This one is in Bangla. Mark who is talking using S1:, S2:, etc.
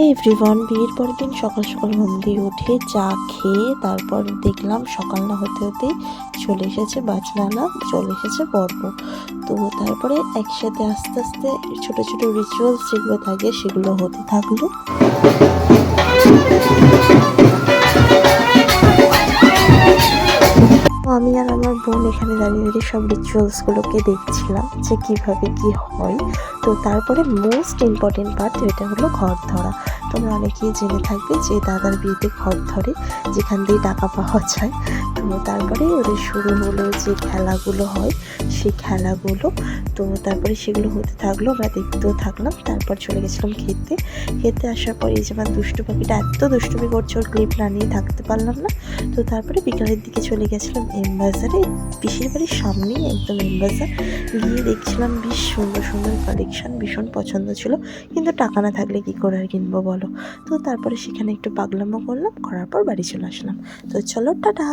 S1: এভরিওয়ান, বিয়ের পরের দিন সকাল সকাল ঘুম দিয়ে উঠে চা খেয়ে তারপর দেখলাম সকাল না হতে হতেই চলে এসেছে বাজনানা, চলে এসেছে পর্ব। তো তারপরে একসাথে আস্তে আস্তে ছোট ছোট রিচুয়ালস যেগুলো থাকে সেগুলো হতে থাকলো। আমি আর আমার বোন এখানে দাঁড়িয়ে দাঁড়িয়ে সব রিচুয়ালসগুলোকে দেখছিলাম যে কীভাবে কী হয়। তো তারপরে মোস্ট ইম্পর্টেন্ট পার্ট যেটা হলো ঘর ধরা। তোমরা অনেকেই জেনে থাকবে যে দাদার বিয়েতে ঘর ধরে, যেখান দিয়ে টাকা পাওয়া যায়। তো তারপরে ওদের শুরু হলো যে খেলাগুলো হয় সেই খেলাগুলো। তো তারপরে সেগুলো হতে থাকলো, আমরা দেখতেও থাকলাম। তারপর চলে গেছিলাম খেতে। খেতে আসার পর এই যে আমার দুষ্টু পাখিটা এত দুষ্টুমি করছে, ওর ক্লিপ না নিয়ে থাকতে পারলাম না। তো তারপরে বিকালের দিকে চলে গেছিলাম এম বাজারে, পিসির বাড়ির সামনেই একদম এম বাজার। গিয়ে দেখছিলাম বেশ সুন্দর সুন্দর কালেকশন, ভীষণ পছন্দ ছিল, কিন্তু টাকা না থাকলে কী করে আর কিনবো বলো। তো তারপরে সেখানে একটু পাগলামো করলাম, করার পর বাড়ি চলে আসলাম। তো চলো টাটা।